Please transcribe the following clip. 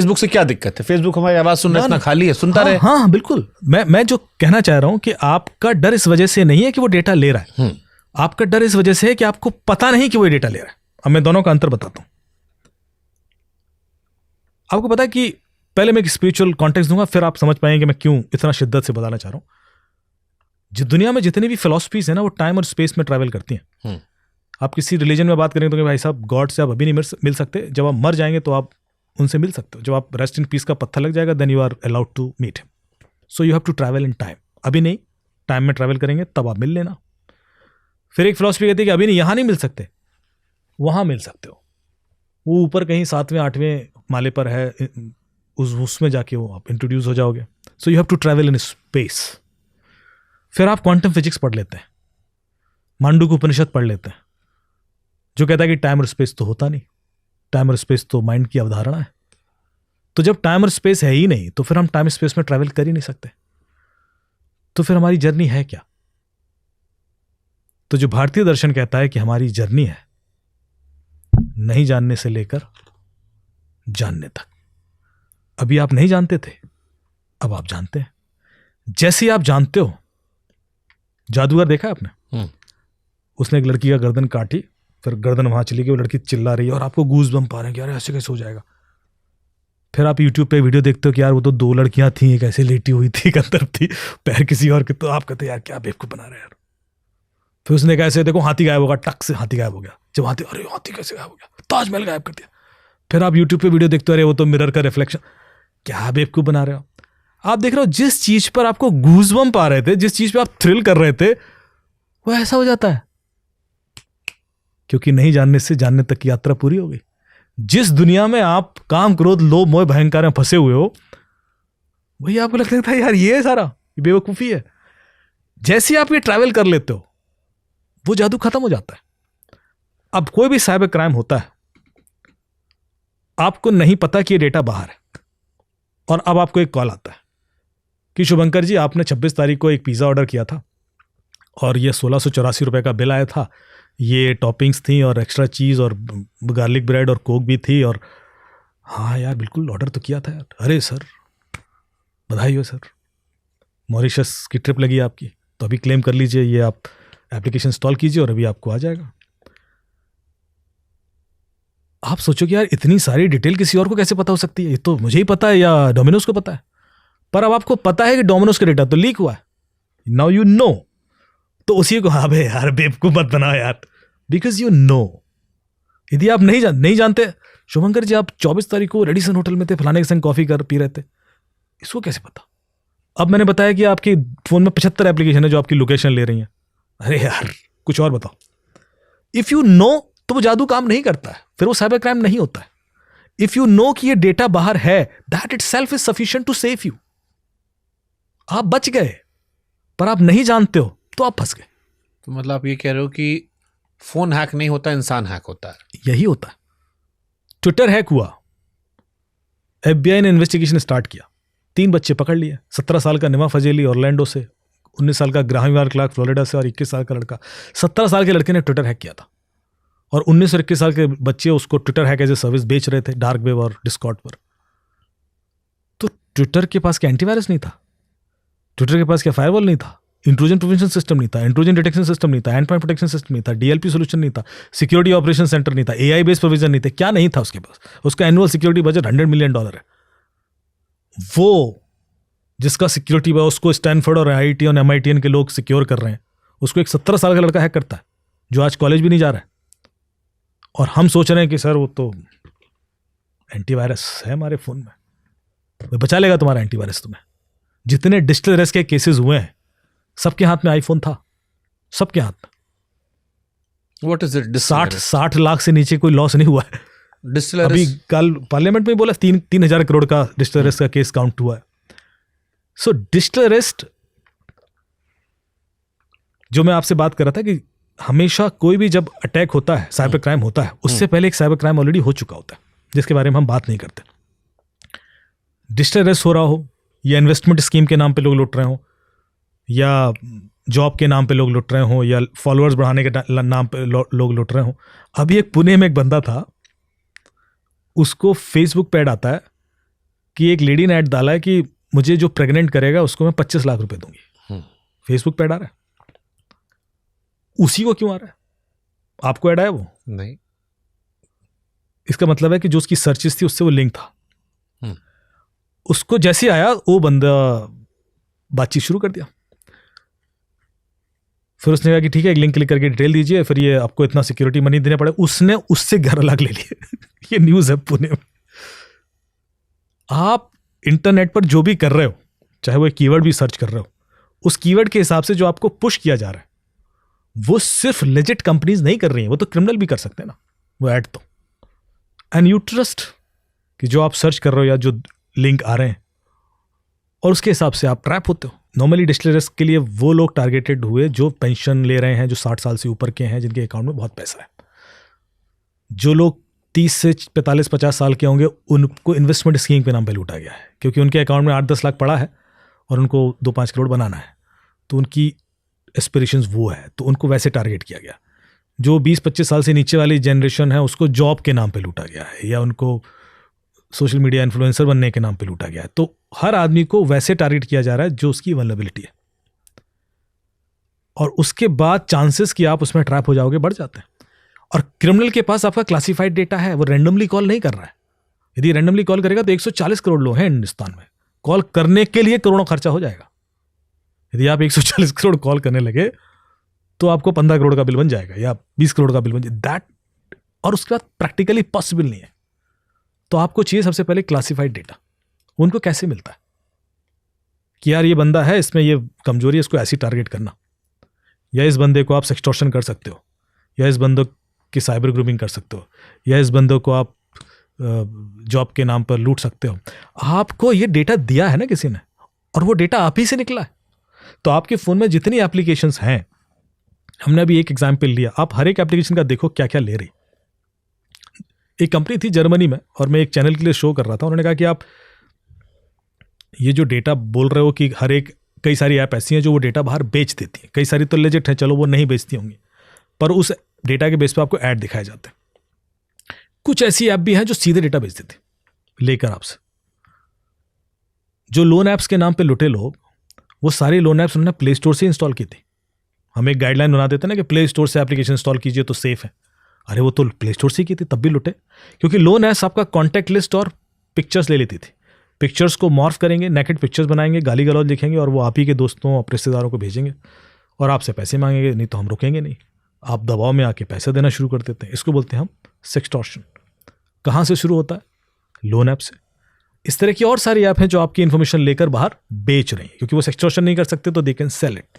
Facebook से क्या दिक्कत है? फेसबुक हमारी आवाज सुन रहा है, इतना खाली है, सुनता रहे। हाँ बिल्कुल, मैं जो कहना चाह रहा हूं कि आपका डर इस वजह से नहीं है कि वो डेटा ले रहा है, आपका डर इस वजह से है कि आपको पता नहीं कि वो डेटा ले रहा है। अब मैं दोनों का अंतर बताता हूं। आपको पता है कि पहले मैं एक स्पिरिचुअल कॉन्टेक्स्ट दूंगा, फिर आप समझ पाएंगे कि मैं क्यों इतना शिद्दत से बताना चाह रहा हूं। दुनिया में जितनी भी फिलॉसफीज है ना, वो टाइम और स्पेस में ट्रैवल करती हैं। आप किसी रिलीजन में बात करेंगे तो भाई साहब गॉड से आप अभी नहीं मिल सकते, जब आप मर जाएंगे तो आप उनसे मिल सकते हो। जब आप रेस्ट इन पीस का पत्थर लग जाएगा, then you are allowed to meet him. So you have to travel in time. अभी नहीं, टाइम में ट्रैवल करेंगे तब आप मिल लेना। फिर एक फिलॉसफी कहती है कि अभी नहीं, यहां नहीं मिल सकते, वहां मिल सकते हो। वो ऊपर कहीं 7वें 8वें माले पर है, उसमें जाके वो आप इंट्रोड्यूस हो जाओगे। So you have to travel in space. फिर आप क्वांटम फिजिक्स पढ़ लेते हैं, मांडूक्य उपनिषद पढ़ लेते हैं, जो कहता है कि टाइम और स्पेस तो होता नहीं, टाइम और स्पेस तो माइंड की अवधारणा है। तो जब टाइम और स्पेस है ही नहीं, तो फिर हम टाइम स्पेस में ट्रैवल कर ही नहीं सकते। तो फिर हमारी जर्नी है क्या? तो जो भारतीय दर्शन कहता है कि हमारी जर्नी है नहीं जानने से लेकर जानने तक। अभी आप नहीं जानते थे, अब आप जानते हैं। जैसे आप जानते हो, जादूगर देखा है आपने? उसने एक लड़की का गर्दन काटी, फिर गर्दन वहां चली गई, वो लड़की चिल्ला रही है और आपको गूज बम्प आ रहे हैं कि यार ऐसे कैसे हो जाएगा। फिर आप यूट्यूब पे वीडियो देखते हो कि यार वो तो 2 लड़कियां थी, एक ऐसे लेटी हुई थी, एक अंदर थी, पैर किसी और के। तो आप कहते यार क्या बेवकूफ बना रहे हैं यार। फिर उसने कैसे देखो हाथी गायब होगा, टक से हाथी गायब हो गया। जब अरे हाथी कैसे गायब हो गया, ताजमहल गायब कर दिया। फिर आप यूट्यूब पे वीडियो देखते हो, अरे वो तो मिरर का रिफ्लेक्शन। क्या बेवकूफ बना रहे हो आप। देख रहे हो जिस चीज पर आपको गूज़बम्प आ रहे थे, जिस चीज पे आप थ्रिल कर रहे थे, वो ऐसा हो जाता है क्योंकि नहीं जानने से जानने तक की यात्रा पूरी हो गई। जिस दुनिया में आप काम क्रोध लोभ मोह भयंकर में फंसे हुए हो, वही आपको लगता था यार ये सारा बेवकूफी है। जैसे आप ये ट्रैवल कर लेते हो, वो जादू खत्म हो जाता है। अब कोई भी साइबर क्राइम होता है, आपको नहीं पता कि ये डेटा बाहर है, और अब आपको एक कॉल आता है कि शुभंकर जी, आपने 26 तारीख को एक पिज्जा ऑर्डर किया था और ये 1684 रुपए का बिल आया था। ये टॉपिंग्स थी और एक्स्ट्रा चीज़ और गार्लिक ब्रेड और कोक भी थी। और हाँ यार बिल्कुल ऑर्डर तो किया था यार। अरे सर बधाई हो सर, मॉरिशस की ट्रिप लगी आपकी, तो अभी क्लेम कर लीजिए, ये आप एप्लीकेशन इंस्टॉल कीजिए और अभी आपको आ जाएगा। आप सोचो कि यार इतनी सारी डिटेल किसी और को कैसे पता हो सकती है? ये तो मुझे ही पता है या डोमिनोज को पता है। पर अब आपको पता है कि डोमिनोज का डेटा तो लीक हुआ है, नाउ यू नो। तो उसी को हाँ बे यार बेवकूफ मत बना यार, बिकॉज यू नो। यदि आप नहीं जानते, शुभंकर जी आप 24 तारीख को रेडिसन होटल में थे, फलाने के संग कॉफी पी रहे थे, इसको कैसे पता? अब मैंने बताया कि आपके फोन में 75 एप्लीकेशन है जो आपकी लोकेशन ले रही हैं। अरे यार कुछ और बताओ। इफ यू नो तो वो जादू काम नहीं करता है, फिर वो साइबर क्राइम नहीं होता है। इफ यू नो कि ये डेटा बाहर है, that itself is sufficient to save you. आप बच गए, पर आप नहीं जानते हो तो आप फंस गए। तो मतलब आप ये कह रहे हो कि फोन हैक नहीं होता, इंसान हैक होता है। यही होता है। ट्विटर हैक हुआ, FBI ने इन्वेस्टिगेशन स्टार्ट किया, 3 बच्चे पकड़ लिए। 17 साल का निमा फजेली ऑरलैंडो से, 19 साल का ग्राहम क्लार्क फ्लोरिडा से, और 21 साल का लड़का। 17 साल के लड़के ने ट्विटर हैक किया था, और 19 और 21 साल के बच्चे उसको Twitter hack as a service बेच रहे थे डार्क वेब और डिस्कॉर्ड पर। तो ट्विटर के पास क्या एंटीवायरस नहीं था? ट्विटर के पास क्या फायरवॉल नहीं था? इंट्रूजन प्रिवेंशन सिस्टम नहीं था, इंट्रूजन डिटेक्शन सिस्टम नहीं था, एंड पॉइंट प्रोटेक्शन सिस्टम नहीं था, DLP सोल्यूशन नहीं था, सिक्योरिटी ऑपरेशन सेंटर नहीं था, AI बेस्ड प्रोविजन नहीं थे। क्या नहीं था उसके पास? उसका एनुअल सिक्योरिटी बजट $100 मिलियन है। वो जिसका सिक्योरिटी उसको स्टैनफोर्ड और IIT और MIT के लोग सिक्योर कर रहे हैं, उसको एक 17 साल का लड़का हैक करता है जो आज कॉलेज भी नहीं जा रहा है। और हम सोच रहे हैं कि सर वो तो एंटीवायरस है हमारे फोन में, वो बचा लेगा तुम्हारा एंटीवायरस तुम्हें। जितने डिजिटल अरेस्ट के केसेस हुए हैं, सबके हाथ में आईफोन था, सबके हाथ में। What is it? 60 लाख से नीचे कोई लॉस नहीं हुआ है। डिजिटल अभी कल पार्लियामेंट में बोला 3,000 करोड़ का डिजिटल अरेस्ट का केस काउंट हुआ है। सो डिजिटल अरेस्ट, जो मैं आपसे बात कर रहा था कि हमेशा कोई भी जब अटैक होता है, साइबर क्राइम होता है, उससे पहले एक साइबर क्राइम ऑलरेडी हो चुका होता है जिसके बारे में हम बात नहीं करते। डिजिटल अरेस्ट हो रहा हो, या इन्वेस्टमेंट स्कीम के नाम पे लोग लुट रहे हो, या जॉब के नाम पे लोग लुट रहे हो, या फॉलोअर्स बढ़ाने के नाम पे लोग लुट रहे हो। अभी एक पुणे में एक बंदा था, उसको फेसबुक पे ऐड आता है कि एक लेडी ने ऐड डाला है कि मुझे जो प्रेग्नेंट करेगा उसको मैं 25 लाख रुपए दूंगी। फेसबुक पे ऐड आ रहा है, उसी को क्यों आ रहा है? आपको ऐड आया वो? नहीं। इसका मतलब है कि जो उसकी सर्चेस थी उससे वो लिंक था। उसको जैसे आया वो बंदा बातचीत शुरू कर दिया। फिर उसने कहा कि ठीक है, एक लिंक क्लिक करके डिटेल दीजिए, फिर ये आपको इतना सिक्योरिटी मनी देने पड़े। उसने उससे 11 लाख ले लिए। ये न्यूज़ है पुणे में। आप इंटरनेट पर जो भी कर रहे हो, चाहे वो एक कीवर्ड भी सर्च कर रहे हो, उस कीवर्ड के हिसाब से जो आपको पुश किया जा रहा है वो सिर्फ लेजिट कंपनीज नहीं कर रही हैं, वो तो क्रिमिनल भी कर सकते हैं ना वो ऐड तो। एंड यू ट्रस्ट कि जो आप सर्च कर रहे हो या जो लिंक आ रहे हैं और उसके हिसाब से आप ट्रैप होते हो। नॉर्मली डिस्टिलर्स के लिए वो लोग टारगेटेड हुए जो पेंशन ले रहे हैं, जो 60 साल से ऊपर के हैं, जिनके अकाउंट में बहुत पैसा है। जो लोग 30 से 45-50 साल के होंगे उनको इन्वेस्टमेंट स्कीम के नाम पे लूटा गया है, क्योंकि उनके अकाउंट में 8-10 लाख पड़ा है और उनको 2-5 करोड़ बनाना है, तो उनकी एस्पिरेशंस वो है, तो उनको वैसे टारगेट किया गया। जो 20-25 साल से नीचे वाली जनरेशन है उसको जॉब के नाम पे लूटा गया है, या उनको सोशल मीडिया इन्फ्लुएंसर बनने के नाम पे लूटा गया है। तो हर आदमी को वैसे टारगेट किया जा रहा है जो उसकी वल्नरेबिलिटी है, और उसके बाद चांसेस कि आप उसमें ट्रैप हो जाओगे बढ़ जाते हैं। और क्रिमिनल के पास आपका क्लासिफाइड डेटा है, वो रैंडमली कॉल नहीं कर रहा है। यदि रैंडमली कॉल करेगा तो 140 करोड़ लोग हैं हिंदुस्तान में, कॉल करने के लिए करोड़ों खर्चा हो जाएगा। यदि आप 140 करोड़ कॉल करने लगे तो आपको 15 करोड़ का बिल बन जाएगा या 20 करोड़ का बिल बन जाएगा, दैट, और उसके बाद प्रैक्टिकली पॉसिबल नहीं है। तो आपको चाहिए सबसे पहले क्लासिफाइड डेटा। उनको कैसे मिलता है कि यार ये बंदा है, इसमें ये कमजोरी है, इसको ऐसी टारगेट करना, या इस बंदे को आप सेक्सटॉर्शन कर सकते हो, या इस बंदे की साइबर ग्रूमिंग कर सकते हो, या इस बंदे को आप जॉब के नाम पर लूट सकते हो। आपको ये डेटा दिया है ना किसी ने, और वो डेटा आप ही से निकला है। तो आपके फ़ोन में जितनी एप्लीकेशंस हैं, हमने अभी एक एग्जाम्पल लिया, आप हर एक एप्लीकेशन का देखो क्या क्या ले रही। एक कंपनी थी जर्मनी में, और मैं एक चैनल के लिए शो कर रहा था, उन्होंने कहा कि आप ये जो डेटा बोल रहे हो कि हर एक, कई सारी ऐप ऐसी हैं जो वो डेटा बाहर बेच देती हैं, कई सारी तो लेजिट है, चलो वो नहीं बेचती होंगी, पर उस डेटा के बेस पे आपको ऐड दिखाए जाते हैं। कुछ ऐसी ऐप भी हैं जो सीधे डेटा बेच देती लेकर आपसे। जो लोन ऐप्स के नाम पे लुटे लोग, वो सारी लोन ऐप्स उन्होंने प्ले स्टोर से इंस्टॉल की थी। हम एक गाइडलाइन बना देते हैं ना कि प्ले स्टोर से एप्लीकेशन इंस्टॉल कीजिए तो सेफ है। अरे वो तो प्ले स्टोर से की थी, तब भी लुटे, क्योंकि लोन ऐप्स आपका कॉन्टैक्ट लिस्ट और पिक्चर्स ले लेती थी। पिक्चर्स को मॉर्फ करेंगे, नेकेड पिक्चर्स बनाएंगे, गाली गलौज लिखेंगे, और वो आप ही के दोस्तों और रिश्तेदारों को भेजेंगे, और आपसे पैसे मांगेंगे, नहीं तो हम रुकेंगे नहीं। आप दबाव में आके पैसे देना शुरू कर देते हैं। इसको बोलते हैं हम सेक्सटॉर्शन। कहाँ से शुरू होता है? लोन ऐप से। इस तरह की और सारी ऐप हैं जो आपकी इन्फॉर्मेशन लेकर बाहर बेच रही हैं, क्योंकि वो सेक्सटॉर्शन नहीं कर सकते तो दे कैन सेल इट।